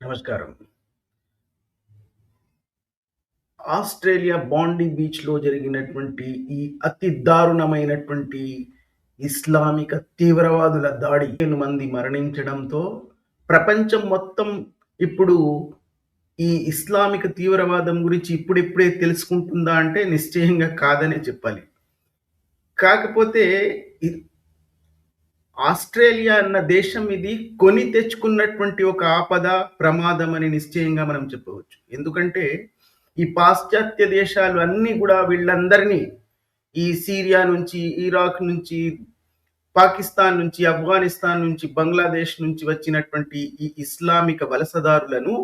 నమస్కారం. ఆస్ట్రేలియా బాండీ బీచ్‌లో జరిగినటువంటి ఈ అతి దారుణమైనటువంటి ఇస్లామిక తీవ్రవాదుల దాడి 15 మంది మరణించడంతో ప్రపంచం మొత్తం ఇప్పుడు ఈ ఇస్లామిక తీవ్రవాదం గురించి ఇప్పుడిప్పుడే తెలుసుకుంటుందా అంటే నిశ్చయంగా కాదనే చెప్పాలి. కాకపోతే ఇ ఆస్ట్రేలియా అన్న దేశం ఇది కొని తెచ్చుకున్నటువంటి ఒక ఆపద, ప్రమాదం అని నిశ్చయంగా మనం చెప్పవచ్చు. ఎందుకంటే, ఈ పాశ్చాత్య దేశాలు అన్నీ గూడా వీళ్ళందరినీ ఈ సిరియా నుంచి, ఇరాక్ నుంచి, పాకిస్తాన్ నుంచి, ఆఫ్ఘనిస్తాన్ నుంచి, బంగ్లాదేశ్ నుంచి వచ్చినటువంటి ఈ ఇస్లామిక వలసదారులను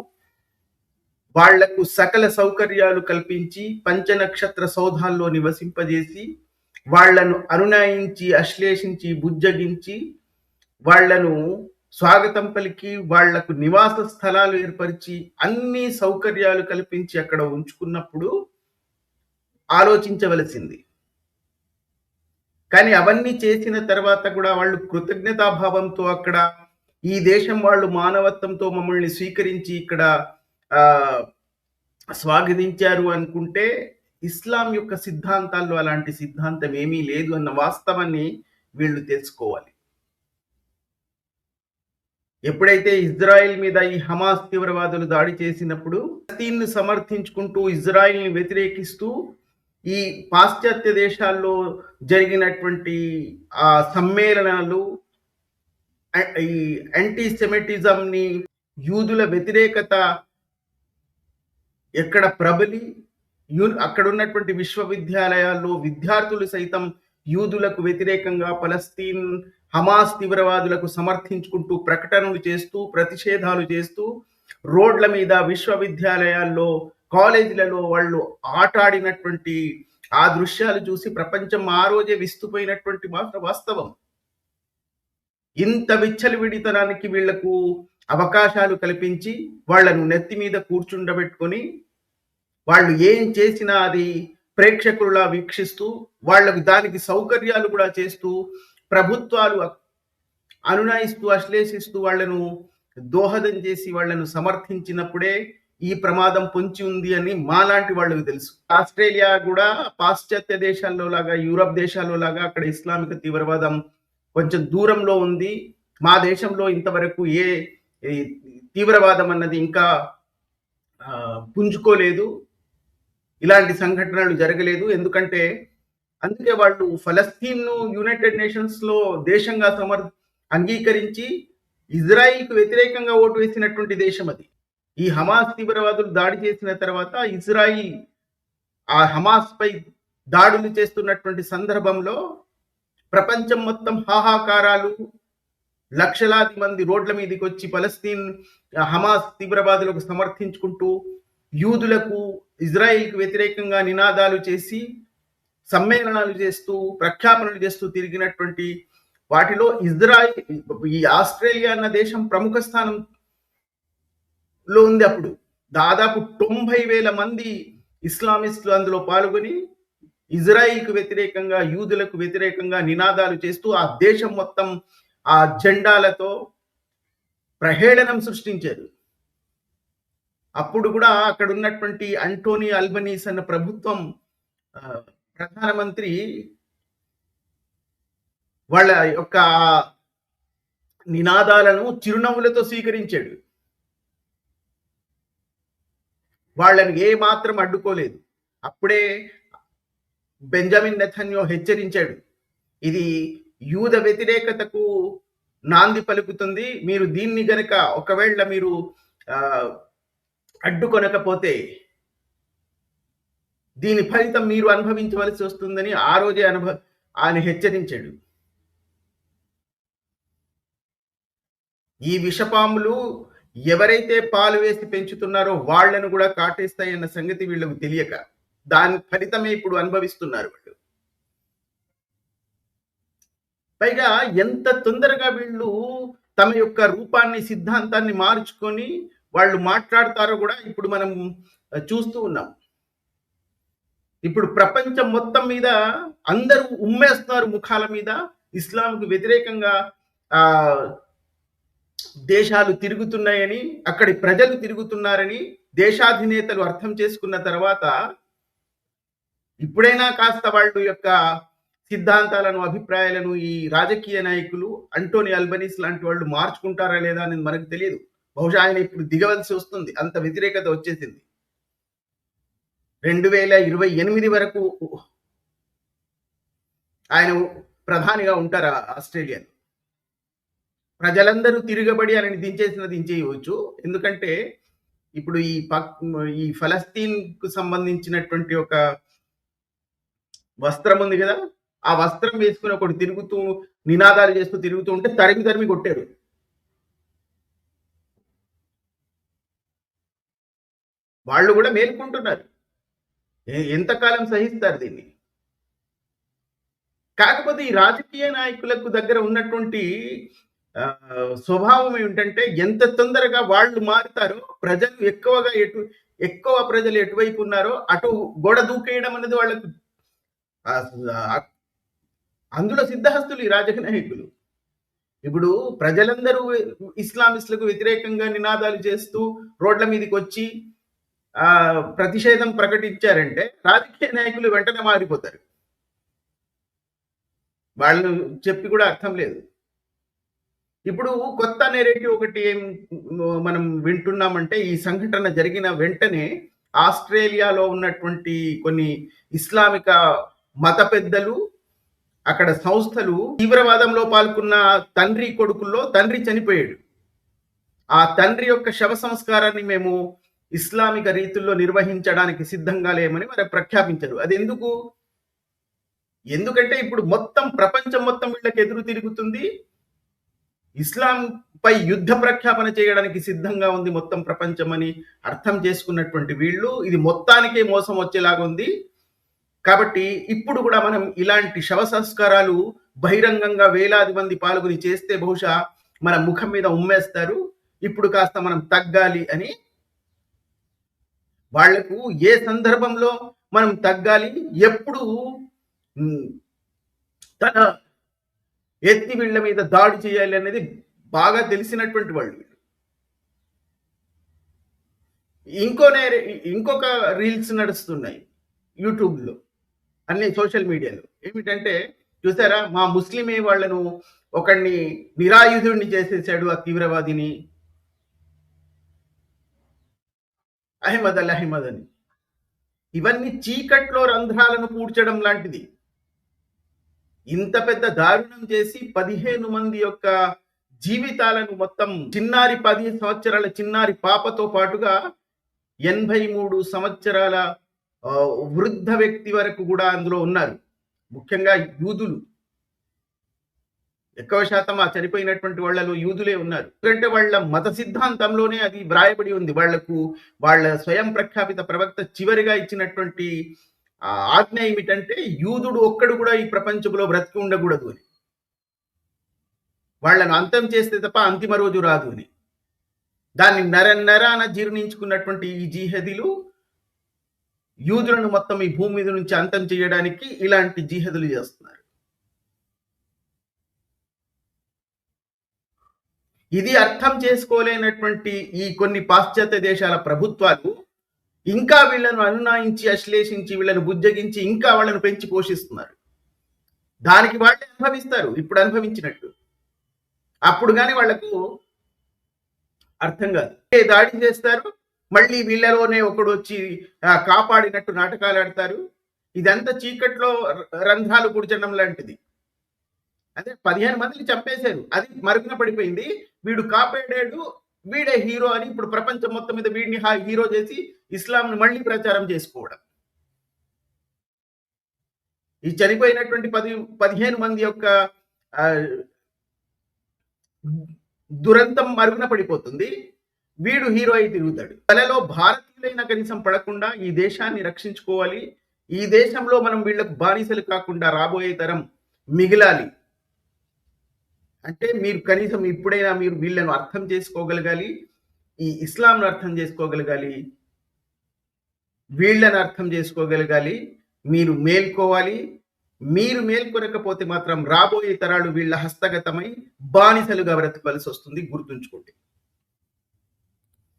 వాళ్లకు సకల సౌకర్యాలు కల్పించి, పంచనక్షత్ర సౌధాల్లో నివసింపజేసి, వాళ్ళను అనునయించి, అశ్లేషించి, బుజ్జగించి, వాళ్ళను స్వాగతం పలికి, వాళ్లకు నివాస స్థలాలు ఏర్పరిచి, అన్ని సౌకర్యాలు కల్పించి అక్కడ ఉంచుకున్నప్పుడు ఆలోచించవలసింది. కానీ అవన్నీ చేసిన తర్వాత కూడా వాళ్ళు కృతజ్ఞతాభావంతో అక్కడ ఈ దేశం వాళ్ళు మానవత్వంతో మమ్మల్ని స్వీకరించి ఇక్కడ స్వాగతించారు అనుకుంటే ఇస్లాం యొక్క సిద్ధాంతాల్లో అలాంటి సిద్ధాంతం ఏమీ లేదు అన్న వాస్తవాన్ని వీళ్ళు తెలుసుకోవాలి. ఎప్పుడైతే ఇజ్రాయిల్ మీద ఈ హమాస్ తీవ్రవాదులు దాడి చేసినప్పుడు ఫలస్తీన్‌ను సమర్థించుకుంటూ ఇజ్రాయిల్‌ని వ్యతిరేకిస్తూ ఈ పాశ్చాత్య దేశాల్లో జరిగినటువంటి సమ్మేళనాలు ఈ యాంటీ సెమిటిజంని, యూదుల వ్యతిరేకత ఎక్కడ ప్రబలి అక్కడ ఉన్నటువంటి విశ్వవిద్యాలయాల్లో విద్యార్థులు సైతం యూదులకు వ్యతిరేకంగా ఫలస్తీన్ హమాస్ తీవ్రవాదులకు సమర్థించుకుంటూ ప్రకటనలు చేస్తూ ప్రతిషేధాలు చేస్తూ రోడ్ల మీద విశ్వవిద్యాలయాల్లో కాలేజీలలో వాళ్ళు ఆటాడినటువంటి ఆ దృశ్యాలు చూసి ప్రపంచం ఆ రోజే విస్తుపోయినటువంటి మాత్ర వాస్తవం. ఇంత విచ్చలవిడితనానికి వీళ్లకు అవకాశాలు కల్పించి వాళ్లను నెత్తి మీద కూర్చుండబెట్టుకొని వాళ్ళు ఏం చేసినా అది ప్రేక్షకులా వీక్షిస్తూ వాళ్ళకు దానికి సౌకర్యాలు కూడా చేస్తూ ప్రభుత్వాలు అనునయిస్తూ అశ్లేషిస్తూ వాళ్లను దోహదం చేసి వాళ్లను సమర్థించినప్పుడే ఈ ప్రమాదం పొంచి ఉంది అని మాలాంటి వాళ్ళకి తెలుసు. ఆస్ట్రేలియా కూడా పాశ్చాత్య దేశాల్లో లాగా యూరప్ దేశాల్లో లాగా అక్కడ ఇస్లామిక తీవ్రవాదం కొంచెం దూరంలో ఉంది. మా దేశంలో ఇంతవరకు ఏ తీవ్రవాదం అన్నది ఇంకా పుంజుకోలేదు, ఇలాంటి సంఘటనలు జరగలేదు. ఎందుకంటే అందుకే వాళ్ళు ఫలస్తీన్ను యునైటెడ్ నేషన్స్ లో దేశంగా అంగీకరించి ఇజ్రాయిల్కు వ్యతిరేకంగా ఓటు వేసినటువంటి దేశం అది. ఈ హమాస్ తీవ్రవాదులు దాడి చేసిన తర్వాత ఇజ్రాయిల్ ఆ హమాస్ పై దాడులు చేస్తున్నటువంటి సందర్భంలో ప్రపంచం మొత్తం హాహాకారాలు, లక్షలాది మంది రోడ్ల మీదకి వచ్చి ఫలస్తీన్ హమాస్ తీవ్రవాదులకు సమర్థించుకుంటూ యూదులకు ఇజ్రాయిల్కు వ్యతిరేకంగా నినాదాలు చేసి సమ్మేళనాలు చేస్తూ ప్రఖ్యాపనలు చేస్తూ తిరిగినటువంటి వాటిలో ఇజ్రాయిల్ ఈ ఆస్ట్రేలియా అన్న దేశం ప్రముఖ స్థానంలో ఉంది. అప్పుడు దాదాపు 90,000 మంది ఇస్లామిస్టులు అందులో పాల్గొని ఇజ్రాయిల్కు వ్యతిరేకంగా యూదులకు వ్యతిరేకంగా నినాదాలు చేస్తూ ఆ దేశం మొత్తం ఆ జెండాలతో ప్రహేళనం సృష్టించారు. అప్పుడు కూడా అక్కడ ఉన్నటువంటి అంటోనీ అల్బనీస్ అన్న ప్రభుత్వం ప్రధానమంత్రి వాళ్ళ యొక్క నినాదాలను చిరునవ్వులతో స్వీకరించాడు. వాళ్ళని ఏ మాత్రం అడ్డుకోలేదు. అప్పుడే బెంజమిన్ నెతన్యాహు హెచ్చరించాడు, ఇది యూద వ్యతిరేకతకు నాంది పలుకుతుంది, మీరు దీన్ని గనక ఒకవేళ మీరు అడ్డుకొనకపోతే దీని ఫలితం మీరు అనుభవించవలసి వస్తుందని ఆ రోజే ఆయన హెచ్చరించాడు. ఈ విషపాములు ఎవరైతే పాలు వేసి పెంచుతున్నారో వాళ్లను కూడా కాటేస్తాయన్న సంగతి వీళ్ళకు తెలియక దాని ఫలితమే ఇప్పుడు అనుభవిస్తున్నారు వాళ్ళు. పైగా ఎంత తొందరగా వీళ్ళు తమ యొక్క రూపాన్ని, సిద్ధాంతాన్ని మార్చుకొని వాళ్ళు మాట్లాడతారో కూడా ఇప్పుడు మనం చూస్తూ ఉన్నాం. ఇప్పుడు ప్రపంచం మొత్తం మీద అందరూ ఉమ్మేస్తున్నారు ముఖాల మీద ఇస్లాంకు వ్యతిరేకంగా దేశాలు తిరుగుతున్నాయని, అక్కడి ప్రజలు తిరుగుతున్నారని దేశాధినేతలు అర్థం చేసుకున్న తర్వాత ఇప్పుడైనా కాస్త వాళ్ళు యొక్క సిద్ధాంతాలను, అభిప్రాయాలను ఈ రాజకీయ నాయకులు అంటోనీ అల్బనీస్ లాంటి వాళ్ళు మార్చుకుంటారా లేదా అనేది మనకు తెలియదు. బహుశా ఆయన ఇప్పుడు దిగవలసి వస్తుంది. అంత వ్యతిరేకత వచ్చేసింది. 2028 వరకు ఆయన ప్రధానిగా ఉంటారు ఆస్ట్రేలియాలో. ప్రజలందరూ తిరగబడి ఆయనని దించేయవచ్చు. ఎందుకంటే ఇప్పుడు ఈ ఫలస్తీన్ కు సంబంధించినటువంటి ఒక వస్త్రం ఉంది కదా, ఆ వస్త్రం వేసుకుని ఒకడు తిరుగుతూ నినాదాలు చేస్తూ తిరుగుతూ ఉంటే తరిమి కొట్టారు. వాళ్ళు కూడా మేల్కుంటున్నారు. ఎంతకాలం సహిస్తారు దీన్ని? కాకపోతే ఈ రాజకీయ నాయకులకు దగ్గర ఉన్నటువంటి స్వభావం ఏమిటంటే ఎంత తొందరగా వాళ్ళు మారుతారో ప్రజలు ఎక్కువ ప్రజలు ఎటువైపు ఉన్నారో అటు గోడ దూకేయడం అనేది వాళ్ళకు అందులో సిద్ధహస్తులు ఈ రాజకీయ నాయకులు. ఇప్పుడు ప్రజలందరూ ఇస్లామిస్టులకు వ్యతిరేకంగా నినాదాలు చేస్తూ రోడ్ల మీదకి వచ్చి ప్రతిషేధం ప్రకటించారంటే రాజకీయ నాయకులు వెంటనే మారిపోతారు. వాళ్ళు చెప్పి కూడా అర్థం లేదు. ఇప్పుడు కొత్త నెరేటివ్ ఒకటి ఏం మనం వింటున్నామంటే, ఈ సంఘటన జరిగిన వెంటనే ఆస్ట్రేలియాలో ఉన్నటువంటి కొన్ని ఇస్లామిక మత పెద్దలు, అక్కడ సంస్థలు తీవ్రవాదంలో పాల్గొన్న తండ్రి కొడుకుల్లో తండ్రి చనిపోయాడు. ఆ తండ్రి యొక్క శవ సంస్కారాన్ని మేము ఇస్లామిక రీతుల్లో నిర్వహించడానికి సిద్ధంగా లేమని మరి ప్రఖ్యాపించారు. అది ఎందుకంటే ఇప్పుడు ప్రపంచం మొత్తం వీళ్ళకి ఎదురు తిరుగుతుంది. ఇస్లాం పై యుద్ధ ప్రఖ్యాపన చేయడానికి సిద్ధంగా ఉంది మొత్తం ప్రపంచం అని అర్థం చేసుకున్నటువంటి వీళ్ళు ఇది మొత్తానికే మోసం వచ్చేలాగా ఉంది. కాబట్టి ఇప్పుడు కూడా మనం ఇలాంటి శవ సంస్కారాలు బహిరంగంగా వేలాది మంది పాల్గొని చేస్తే బహుశా మన ముఖం మీద ఉమ్మేస్తారు. ఇప్పుడు కాస్త మనం తగ్గాలి అని వాళ్లకు ఏ సందర్భంలో మనం తగ్గాలి, ఎప్పుడు తన ఎత్తి వీళ్ళ మీద దాడి చేయాలి అనేది బాగా తెలిసినటువంటి వాళ్ళు. ఇంకొక రీల్స్ నడుస్తున్నాయి యూట్యూబ్లో, అన్ని సోషల్ మీడియాలో. ఏమిటంటే చూసారా, మా ముస్లిమే వాళ్లను ఒకడిని నిరాయుధుడిని చేసేసాడు, ఆ తీవ్రవాదిని అహ్మద్ అని. ఇవన్నీ చీకట్లో రంధ్రాలను పూడ్చడం లాంటిది. ఇంత పెద్ద దారుణం చేసి 15 మంది యొక్క జీవితాలను మొత్తం 10 సంవత్సరాల చిన్నారి పాపతో పాటుగా 83 సంవత్సరాల వృద్ధ వ్యక్తి వరకు కూడా అందులో ఉన్నారు. ముఖ్యంగా యూదులు ఎక్కువ శాతం ఆ చనిపోయినటువంటి వాళ్ళలో యూదులే ఉన్నారు. ఎందుకంటే వాళ్ళ మత సిద్ధాంతంలోనే అది వ్రాయబడి ఉంది. వాళ్ళ స్వయం ప్రఖ్యాపిత ప్రవక్త చివరిగా ఇచ్చినటువంటి ఆజ్ఞ ఏమిటంటే యూదుడు ఒక్కడు కూడా ఈ ప్రపంచంలో బ్రతికి ఉండకూడదు అని. వాళ్ళను అంతం చేస్తే తప్ప అంతిమ రోజు రాదు అని. దాన్ని నరాన జీర్ణించుకున్నటువంటి ఈ జిహదీలు యూదులను మొత్తం ఈ భూమి మీద నుంచి అంతం చేయడానికి ఇలాంటి జిహదులు చేస్తున్నారు. ఇది అర్థం చేసుకోలేనటువంటి ఈ కొన్ని పాశ్చాత్య దేశాల ప్రభుత్వాలు ఇంకా వీళ్ళను అనునాయించి, అశ్లేషించి, వీళ్ళను బుజ్జగించి ఇంకా వాళ్ళను పెంచి పోషిస్తున్నారు. దానికి వాళ్ళే అనుభవిస్తారు, ఇప్పుడు అనుభవించినట్టు. అప్పుడు కానీ వాళ్లకు అర్థం కాదు. దాడి చేస్తారు, మళ్ళీ వీళ్ళలోనే ఒకడు వచ్చి కాపాడినట్టు నాటకాలు ఆడతారు. ఇదంతా చీకట్లో రంధ్రాలు పుడిచడం లాంటిది. అదే 15 మందిని చంపేశారు, అది మరుగున పడిపోయింది. వీడు కాపాడాడు, వీడే హీరో అని ఇప్పుడు ప్రపంచం మొత్తం మీద వీడిని హీరో చేసి ఇస్లాంను మళ్ళీ ప్రచారం చేసుకోవడం. ఈ చనిపోయినటువంటి 15 మంది యొక్క దురంతం మరుగున పడిపోతుంది, వీడు హీరో అయి తిరుగుతాడు. తలలో భారతీయులైన కనీసం పడకుండా ఈ దేశాన్ని రక్షించుకోవాలి, ఈ దేశంలో మనం వీళ్ళకు బానిసలు కాకుండా రాబోయే తరం మిగిలాలి అంటే మీరు కనీసం ఇప్పుడైనా మీరు వీళ్ళను అర్థం చేసుకోగలగాలి, ఈ ఇస్లాంను అర్థం చేసుకోగలగాలి, వీళ్ళని అర్థం చేసుకోగలగాలి. మీరు మేల్కోవాలి, మీరు మేల్కొనకపోతే మాత్రం రాబోయే తరాలు వీళ్ళ హస్తగతమై బానిసలుగా బ్రతకవలసి వస్తుంది. గుర్తుంచుకోండి.